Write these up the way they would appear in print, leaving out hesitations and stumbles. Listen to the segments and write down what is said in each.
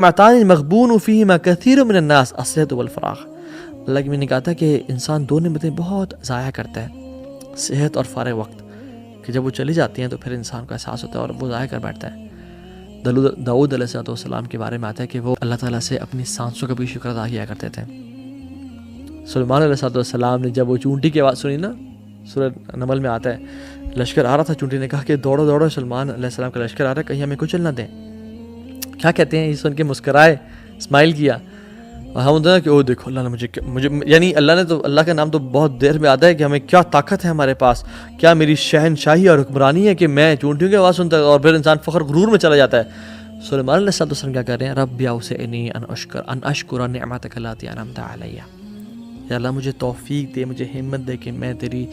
معتان مغبون فیہما کثیر من الناس الصحت والفراغ. اللہ کی میں نے کہا تھا کہ انسان دو نعمتیں بہت ضائع کرتا ہے، صحت اور فارغ وقت، کہ جب وہ چلی جاتی ہیں تو پھر انسان کو احساس ہوتا ہے اور وہ ضائع کر بیٹھتا ہے. داؤد علیہ السلام کے بارے میں آتا ہے کہ وہ اللہ تعالیٰ سے اپنی سانسوں کا بھی شکر ادا کیا کرتے تھے. سلیمان علیہ السلام نے جب وہ چونٹی کی آواز سنی نا، سورہ نمل میں آتا ہے، لشکر آ رہا تھا، چونٹی نے کہا کہ دوڑو دوڑو، سلیمان علیہ السلام کا لشکر آ رہا ہے، کہیں ہمیں کچل نہ دیں. کیا کہتے ہیں، یہ سن کے مسکرائے، اسمائل کیا، اور ہم ہوتا ہے کہ او دیکھو اللہ نے مجھے یعنی اللہ نے تو، اللہ کا نام تو بہت دیر میں آتا ہے کہ ہمیں کیا طاقت ہے ہمارے پاس، کیا میری شہنشاہی اور حکمرانی ہے کہ میں چونٹیوں کی آواز سنتا ہے، اور پھر انسان فخر غرور میں چلا جاتا ہے. سلیمان علیہ السلام کیا کر رہے ہیں، رب اوزعنی ان اشکر نعمتک اللاتی انعمت علی، یا اللہ مجھے توفیق دے، مجھے ہمت دے کہ میں تیری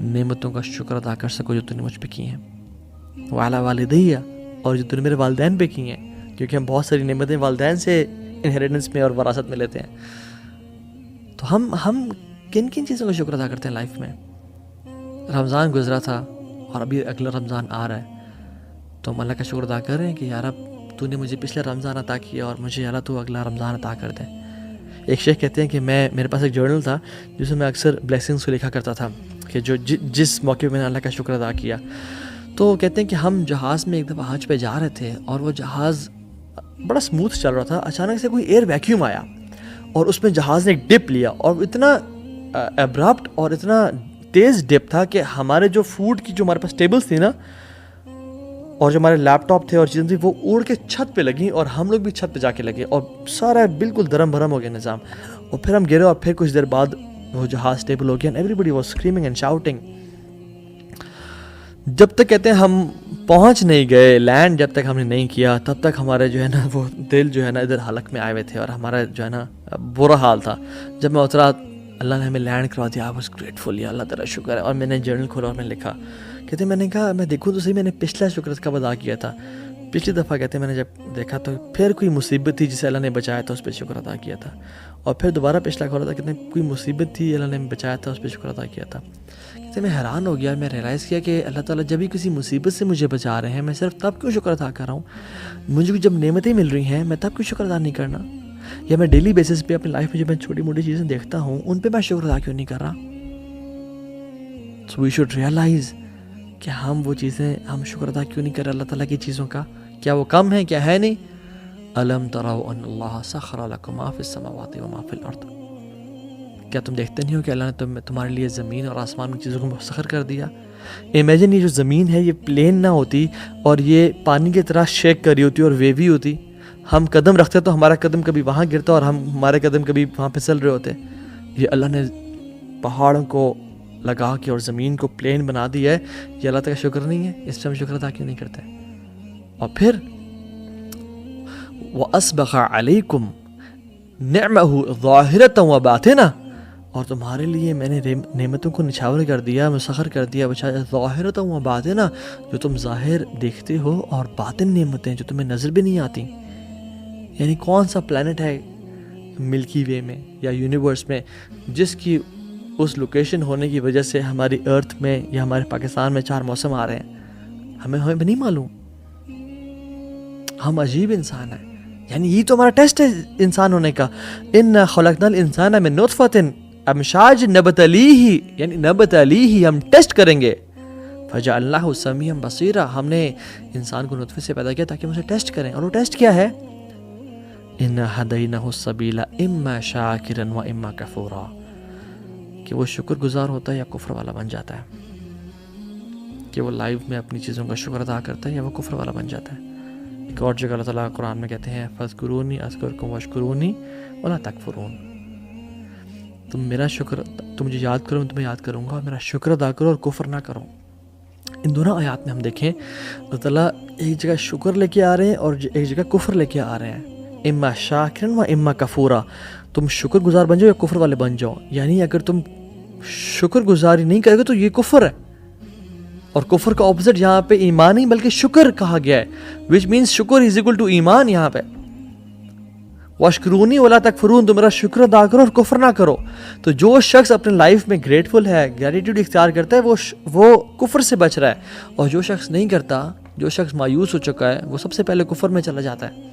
نعمتوں کا شکر ادا کر سکوں جو تو نے مجھ پہ کی ہیں، وعلی والدی، اور جو تو نے میرے والدین پہ کی ہیں، کیونکہ ہم بہت ساری نعمتیں والدین سے انہیریٹنس میں اور وراثت میں لیتے ہیں. تو ہم کن کن چیزوں کا شکر ادا کرتے ہیں لائف میں. رمضان گزرا تھا اور ابھی اگلا رمضان آ رہا ہے، تو ہم اللہ کا شکر ادا کر رہے ہیں کہ یار اب تو نے مجھے پچھلا رمضان عطا کیا اور مجھے اللہ تو اگلا رمضان عطا کر دے. ایک شیخ کہتے ہیں کہ میرے پاس ایک جرنل تھا جس میں میں اکثر بلیسنگز کو لکھا کرتا تھا کہ جو جس موقع پہ میں نے اللہ کا شکر ادا کیا. تو کہتے ہیں کہ ہم جہاز میں ایک دفعہ حج پہ جا رہے تھے اور وہ جہاز بڑا سموتھ چل رہا تھا، اچانک سے کوئی ایئر ویکیوم آیا اور اس میں جہاز نے ایک ڈپ لیا، اور اتنا ابرپٹ اور اتنا تیز ڈپ تھا کہ ہمارے جو فوڈ کی جو ہمارے پاس ٹیبلز تھی نا، اور جو ہمارے لیپ ٹاپ تھے اور چیزیں تھیں، وہ اڑ کے چھت پہ لگیں اور ہم لوگ بھی چھت پہ جا کے لگے، اور سارا بالکل درم بھرم ہو گیا نظام. اور پھر ہم گرے اور پھر کچھ دیر بعد وہ جہاز اسٹیبل ہو گیا. Everybody was screaming and shouting. جب تک کہتے ہیں ہم پہنچ نہیں گئے لینڈ، جب تک ہم نے نہیں کیا، تب تک ہمارے جو ہے نا وہ دل جو ہے نا ادھر حلق میں آئے ہوئے تھے اور ہمارا جو ہے نا برا حال تھا. جب میں اترا، اللہ نے ہمیں لینڈ کروا دیا، I was grateful، یا اللہ تعالیٰ شکر ہے. اور میں نے جرنل کھولا اور میں نے لکھا، کہتے میں نے کہا میں دیکھوں تو صحیح، میں نے پچھلا شکر کب ادا کیا تھا. پچھلی دفعہ کہتے میں نے جب دیکھا تو پھر کوئی مصیبت تھی جسے اللہ نے بچایا تھا، اس پہ شکر ادا کیا تھا. اور پھر دوبارہ پچھلا کھولا تھا، کہتے کوئی مصیبت تھی اللہ نے بچایا تھا، اس پہ شکر ادا کیا تھا. کہتے میں حیران ہو گیا، میں ریئلائز کیا کہ اللہ تعالیٰ جب بھی کسی مصیبت سے مجھے بچا رہے ہیں، میں صرف تب کیوں شکر ادا کر رہا ہوں. مجھے جب نعمتیں مل رہی ہیں میں تب کیوں شکر ادا نہیں کرنا، یا میں ڈیلی بیسس پہ اپنی لائف میں جب میں چھوٹی موٹی چیزیں دیکھتا ہوں ان پہ میں شکر ادا کیوں نہیں کر رہا. So we should realize کہ ہم وہ چیزیں، ہم شکر ادا کیوں نہیں کر رہے اللہ تعالیٰ کی چیزوں کا. کیا وہ کم ہے؟ کیا ہے نہیں؟ الم تروا ان اللہ سخر لکم ما فی السماوات و ما فی الارض. کیا تم دیکھتے نہیں ہو کہ اللہ نے تمہارے لیے زمین اور آسمان کی چیزوں کو مسخر کر دیا. امیجن یہ جو زمین ہے یہ پلین نہ ہوتی اور یہ پانی کی طرح شیک کری ہوتی اور ویوی ہوتی، ہم قدم رکھتے تو ہمارا قدم کبھی وہاں گرتا اور ہمارے قدم کبھی وہاں پھسل رہے ہوتے. یہ اللہ نے پہاڑوں کو لگا کے اور زمین کو پلین بنا دیا ہے، یہ اللہ کا شکر نہیں ہے؟ اس پہ ہم شکر ادا کیوں نہیں کرتے؟ اور پھر وَأَسْبَغَ عَلَيْكُمْ نِعْمَهُ ظَاهِرَةً وَبَاطِنَةً، اور تمہارے لیے میں نے نعمتوں کو نچھاور کر دیا، مسخر کر دیا، ظَاهِرَةً وَبَاطِنَةً، جو تم ظاہر دیکھتے ہو، اور باطن نعمتیں جو تمہیں نظر بھی نہیں آتی. یعنی کون سا پلانٹ ہے ملکی وے میں یا یونیورس میں جس کی اس لوکیشن ہونے کی وجہ سے ہماری ارتھ میں یا ہمارے پاکستان میں 4 موسم آ رہے ہیں؟ ہمیں نہیں معلوم. ہم عجیب انسان ہیں. یعنی یہ تو ہمارا ٹیسٹ ہے انسان ہونے کا. ان خلقنا الانسان من نطفۃ امشاج نبتلیہ، یعنی نبتلیہ، ہم ٹیسٹ کریں گے. فجعلناہ سمیعا بصیرا، ہم نے انسان کو نطفے سے پیدا کیا تاکہ ہم اسے ٹیسٹ کریں. اور وہ ٹیسٹ کیا ہے؟ انا ہدیناہ السبیل اما شاکرا و اما کفورا، کہ وہ شکر گزار ہوتا ہے یا کفر والا بن جاتا ہے، کہ وہ لائف میں اپنی چیزوں کا شکر ادا کرتا ہے یا وہ کفر والا بن جاتا ہے. ایک اور جگہ اللہ تعالیٰ قرآن میں کہتے ہیں فاذکرونی اذکرکم واشکرونی ولا تکفرون، تم میرا شکر، تم مجھے یاد کرو، میں تمہیں یاد کروں گا، اور میرا شکر ادا کرو اور کفر نہ کرو. ان دونوں آیات میں ہم دیکھیں اللہ تعالیٰ ایک جگہ شکر لے کے آ رہے ہیں اور ایک جگہ کفر لے کے آ رہے ہیں. اما شاکرن و اما کفورا، تم شکر گزار بن جاؤ یا کفر والے بن جاؤ. یعنی اگر تم شکر گزاری نہیں کرے گے تو یہ کفر ہے، اور کفر کا اپوزٹ یہاں پہ ایمان نہیں بلکہ شکر کہا گیا ہے، which means شکر is equal to ایمان. یہاں پہ واشکرونی ولا تکفرون، تم میرا شکر ادا کرو اور کفر نہ کرو. تو جو شخص اپنے لائف میں گریٹفل ہے، گریٹیوڈ اختیار کرتا ہے، وہ کفر سے بچ رہا ہے. اور جو شخص نہیں کرتا، جو شخص مایوس ہو چکا ہے، وہ سب سے پہلے کفر میں چلا جاتا ہے.